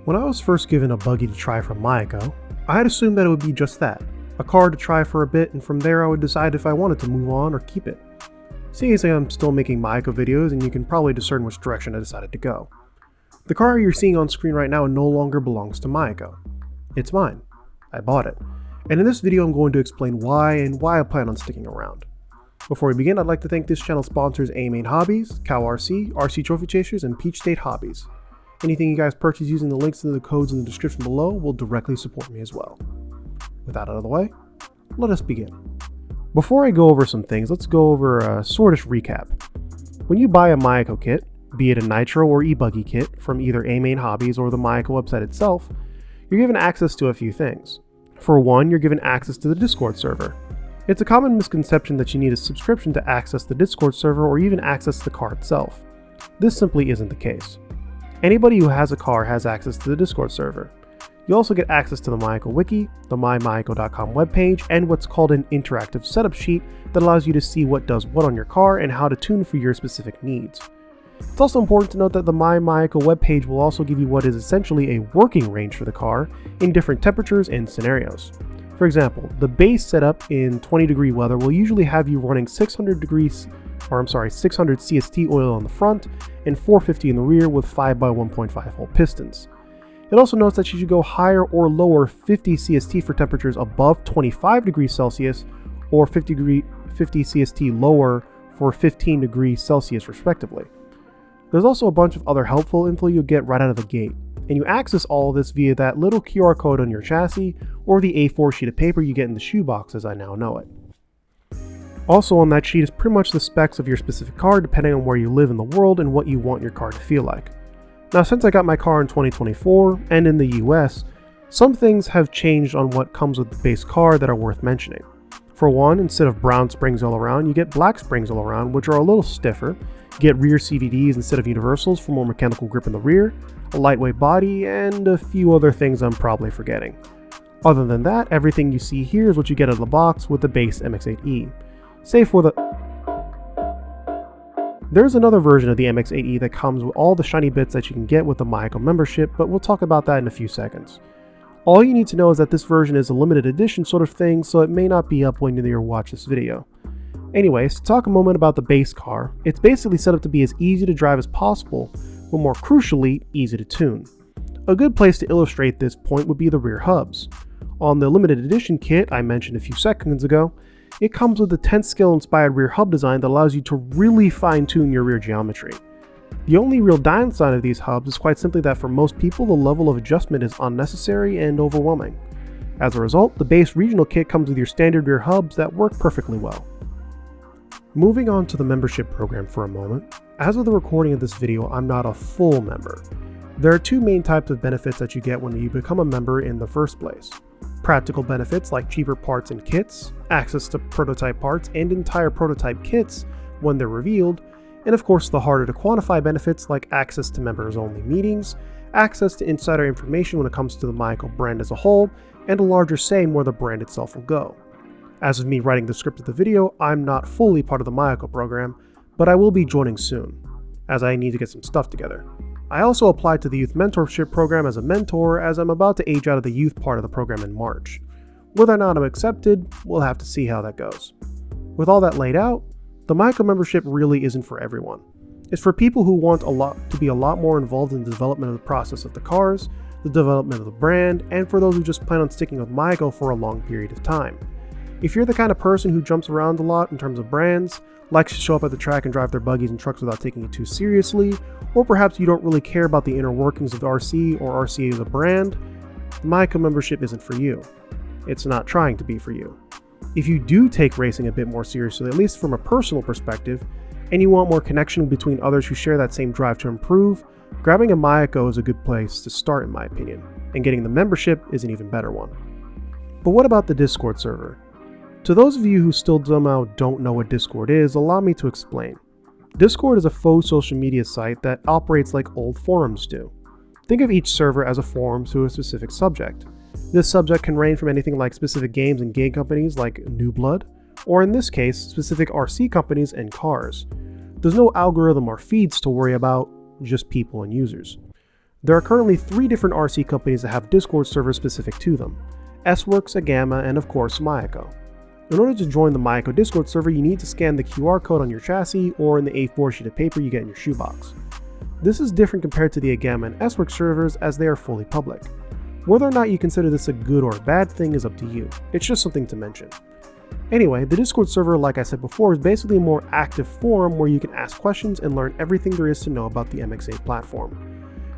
When I was first given a buggy to try from Mayako, I had assumed that it would be just that, a car to try for a bit, and from there I would decide if I wanted to move on or keep it. Seeing as I'm still making Mayako videos, and you can probably discern which direction I decided to go. The car you're seeing on screen right now no longer belongs to Mayako. It's mine. I bought it. And in this video I'm going to explain why and why I plan on sticking around. Before we begin, I'd like to thank this channel's sponsors A-Main Hobbies, Cow RC, RC Trophy Chasers, and Peach State Hobbies. Anything you guys purchase using the links and the codes in the description below will directly support me as well. With that out of the way, let us begin. Before I go over some things, let's go over a sortish recap. When you buy a Mayako kit, be it a Nitro or e-buggy kit from either A-Main Hobbies or the Mayako website itself, you're given access to a few things. For one, you're given access to the Discord server. It's a common misconception that you need a subscription to access the Discord server or even access the car itself. This simply isn't the case. Anybody who has a car has access to the Discord server. You also get access to the Mayako wiki, the mymayako.com webpage, and what's called an interactive setup sheet that allows you to see what does what on your car and how to tune for your specific needs. It's also important to note that the MyMayako webpage will also give you what is essentially a working range for the car in different temperatures and scenarios. For example, the base setup in 20-degree weather will usually have you running 600 CST oil on the front and 450 in the rear with 5x1.5 hole pistons. It also notes that you should go higher or lower 50 CST for temperatures above 25 degrees Celsius or 50 CST lower for 15 degrees Celsius respectively. There's also a bunch of other helpful info you'll get right out of the gate, and you access all of this via that little QR code on your chassis or the A4 sheet of paper you get in the shoebox as I now know it. Also on that sheet is pretty much the specs of your specific car depending on where you live in the world and what you want your car to feel like. Now since I got my car in 2024 and in the US, some things have changed on what comes with the base car that are worth mentioning. For one, instead of brown springs all around, you get black springs all around, which are a little stiffer. You get rear CVDs instead of universals for more mechanical grip in the rear, a lightweight body, and a few other things I'm probably forgetting. Other than that, everything you see here is what you get out of the box with the base MX-8E. Save for the... There's another version of the MX-8E that comes with all the shiny bits that you can get with the Mayako membership, but we'll talk about that in a few seconds. All you need to know is that this version is a limited edition sort of thing, so it may not be up when you watch this video. Anyways, to talk a moment about the base car, it's basically set up to be as easy to drive as possible, but more crucially, easy to tune. A good place to illustrate this point would be the rear hubs. On the limited edition kit I mentioned a few seconds ago, it comes with a 10th scale inspired rear hub design that allows you to really fine-tune your rear geometry. The only real downside of these hubs is quite simply that for most people the level of adjustment is unnecessary and overwhelming. As a result, the base regional kit comes with your standard rear hubs that work perfectly well. Moving on to the membership program for a moment, as of the recording of this video I'm not a full member. There are two main types of benefits that you get when you become a member in the first place. Practical benefits like cheaper parts and kits, access to prototype parts and entire prototype kits when they're revealed, and of course the harder to quantify benefits like access to members only meetings, access to insider information when it comes to the Mayako brand as a whole, and a larger say in where the brand itself will go. As of me writing the script of the video, I'm not fully part of the Mayako program, but I will be joining soon, as I need to get some stuff together. I also applied to the youth mentorship program as a mentor as I'm about to age out of the youth part of the program in March. Whether or not I'm accepted, we'll have to see how that goes. With all that laid out, the Mayako membership really isn't for everyone. It's for people who want to be a lot more involved in the development of the process of the cars, the development of the brand, and for those who just plan on sticking with Mayako for a long period of time. If you're the kind of person who jumps around a lot in terms of brands, likes to show up at the track and drive their buggies and trucks without taking it too seriously, or perhaps you don't really care about the inner workings of RC or RCA as a brand, the Mayako membership isn't for you. It's not trying to be for you. If you do take racing a bit more seriously, at least from a personal perspective, and you want more connection between others who share that same drive to improve, grabbing a Mayako is a good place to start in my opinion, and getting the membership is an even better one. But what about the Discord server? To those of you who still somehow don't know what Discord is, allow me to explain. Discord is a faux social media site that operates like old forums do. Think of each server as a forum to a specific subject. This subject can range from anything like specific games and game companies like New Blood, or in this case, specific RC companies and cars. There's no algorithm or feeds to worry about, just people and users. There are currently 3 different RC companies that have Discord servers specific to them: S-Works, Agama, and of course Mayako. In order to join the Mayako Discord server, you need to scan the QR code on your chassis or in the A4 sheet of paper you get in your shoebox. This is different compared to the Agama and S-Works servers, as they are fully public. Whether or not you consider this a good or a bad thing is up to you. It's just something to mention. Anyway, the Discord server, like I said before, is basically a more active forum where you can ask questions and learn everything there is to know about the MX8 platform.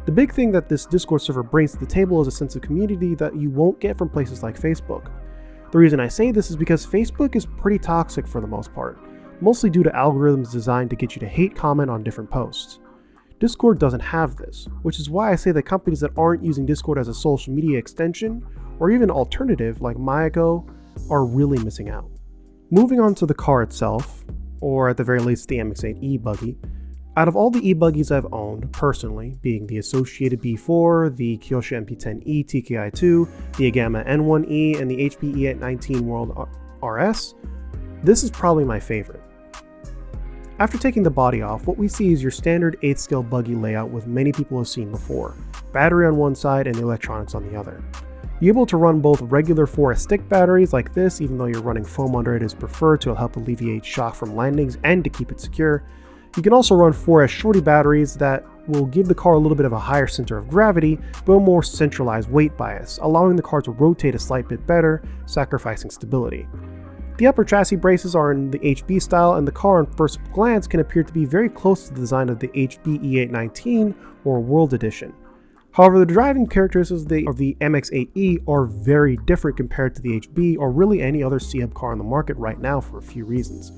The big thing that this Discord server brings to the table is a sense of community that you won't get from places like Facebook. The reason I say this is because Facebook is pretty toxic for the most part, mostly due to algorithms designed to get you to hate comment on different posts. Discord doesn't have this, which is why I say that companies that aren't using Discord as a social media extension, or even alternative like Mayako, are really missing out. Moving on to the car itself, or at the very least the MX-8 e-buggy, out of all the e-buggies I've owned, personally, being the Associated B4, the Kyosho MP10E TKI2, the Agama N1E, and the HP E819 World RS, this is probably my favorite. After taking the body off, what we see is your standard 8th scale buggy layout with many people have seen before, battery on one side and the electronics on the other. You're able to run both regular 4S stick batteries like this, even though you're running foam under it is preferred to help alleviate shock from landings and to keep it secure. You can also run 4S shorty batteries that will give the car a little bit of a higher center of gravity, but a more centralized weight bias, allowing the car to rotate a slight bit better, sacrificing stability. The upper chassis braces are in the HB style, and the car on first glance can appear to be very close to the design of the HB E819 or World Edition. However, the driving characteristics of the MX-8E are very different compared to the HB or really any other C-Hub car on the market right now for a few reasons.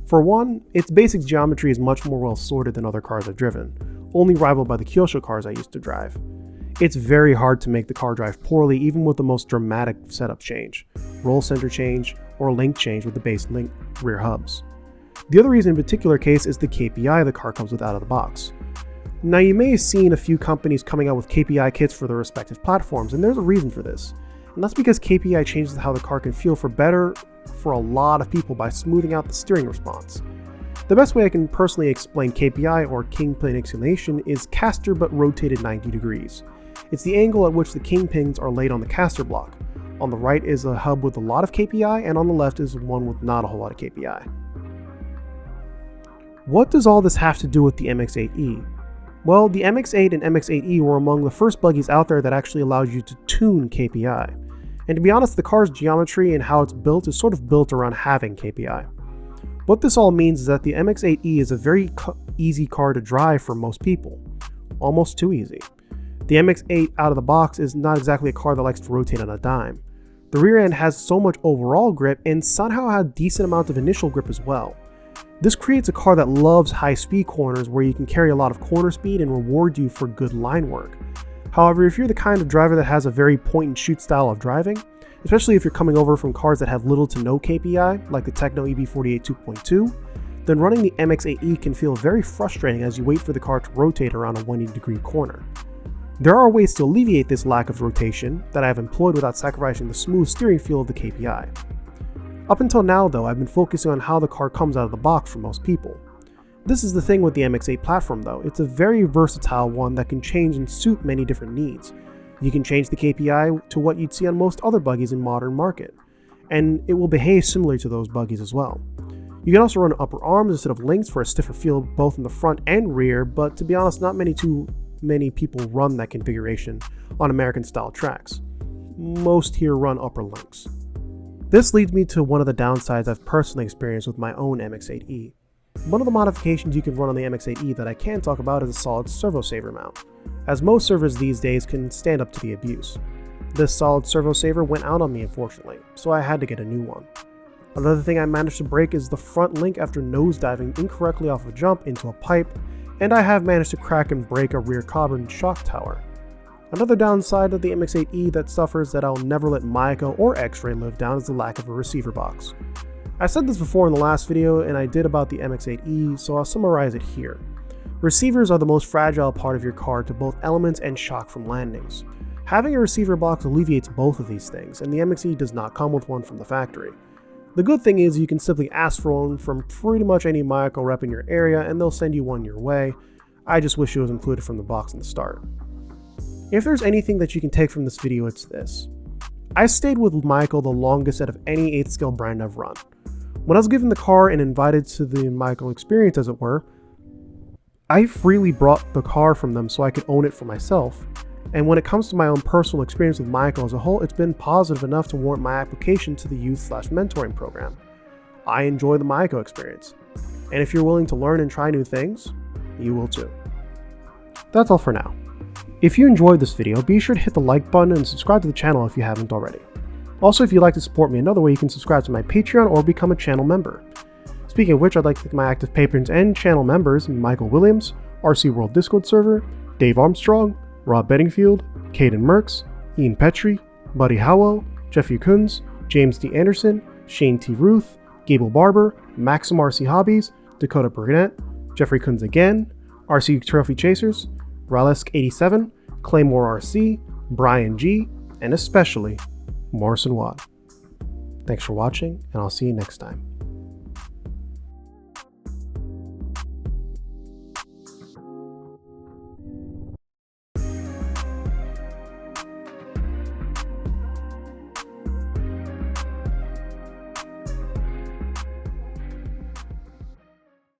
For one, its basic geometry is much more well sorted than other cars I've driven, only rivaled by the Kyosho cars I used to drive. It's very hard to make the car drive poorly even with the most dramatic setup change, roll center change, or link change with the base link rear hubs. The other reason in particular case is the KPI the car comes with out of the box. Now you may have seen a few companies coming out with KPI kits for their respective platforms, and there's a reason for this. And that's because KPI changes how the car can feel for a lot of people by smoothing out the steering response. The best way I can personally explain KPI, or kingpin inclination, is caster but rotated 90 degrees. It's the angle at which the kingpins are laid on the caster block. On the right is a hub with a lot of KPI, and on the left is one with not a whole lot of KPI. What does all this have to do with the MX-8E? Well, the MX-8 and MX-8E were among the first buggies out there that actually allowed you to tune KPI. And to be honest, the car's geometry and how it's built is sort of built around having KPI. What this all means is that the MX-8E is a very easy car to drive for most people. Almost too easy. The MX-8 out of the box is not exactly a car that likes to rotate on a dime. The rear end has so much overall grip and somehow has a decent amount of initial grip as well. This creates a car that loves high speed corners where you can carry a lot of corner speed and reward you for good line work. However, if you're the kind of driver that has a very point and shoot style of driving, especially if you're coming over from cars that have little to no KPI, like the Tekno EB48 2.2, then running the MX-8E can feel very frustrating as you wait for the car to rotate around a 180-degree corner. There are ways to alleviate this lack of rotation that I have employed without sacrificing the smooth steering feel of the KPI. Up until now though, I've been focusing on how the car comes out of the box for most people. This is the thing with the MX-8 platform though, it's a very versatile one that can change and suit many different needs. You can change the KPI to what you'd see on most other buggies in modern market, and it will behave similarly to those buggies as well. You can also run upper arms instead of links for a stiffer feel both in the front and rear, but to be honest, not many people run that configuration on American style tracks. Most here run upper links. This leads me to one of the downsides I've personally experienced with my own MX-8E. One of the modifications you can run on the MX-8E that I can talk about is a solid servo saver mount, as most servos these days can stand up to the abuse. This solid servo saver went out on me unfortunately, so I had to get a new one. Another thing I managed to break is the front link after nosediving incorrectly off a jump into a pipe, and I have managed to crack and break a rear carbon shock tower. Another downside of the MX-8E that suffers that I'll never let Mayako or X-Ray live down is the lack of a receiver box. I said this before in the last video and I did about the MX-8E, so I'll summarize it here. Receivers are the most fragile part of your car to both elements and shock from landings. Having a receiver box alleviates both of these things, and the MX-8E does not come with one from the factory. The good thing is you can simply ask for one from pretty much any Mayako rep in your area and they'll send you one your way. I just wish it was included from the box in the start. If there's anything that you can take from this video, it's this. I stayed with Mayako the longest out of any 8th scale brand I've run. When I was given the car and invited to the Mayako experience, as it were, I freely brought the car from them so I could own it for myself. And when it comes to my own personal experience with Mayako as a whole, it's been positive enough to warrant my application to the youth/mentoring program. I enjoy the Mayako experience. And if you're willing to learn and try new things, you will too. That's all for now. If you enjoyed this video, be sure to hit the like button and subscribe to the channel if you haven't already. Also, if you'd like to support me another way, you can subscribe to my Patreon or become a channel member. Speaking of which, I'd like to thank my active patrons and channel members: Michael Williams, RC World Discord server, Dave Armstrong, Rob Bedingfield, Caden Merks, Ian Petrie, Buddy Howell, Jeffrey Kunz, James D. Anderson, Shane T. Ruth, Gable Barber, Maxim RC Hobbies, Dakota Burnett, Jeffrey Kunz again, RC Trophy Chasers, Ralesk87, Claymore RC, Brian G., and especially Morrison Watt. Thanks for watching, and I'll see you next time.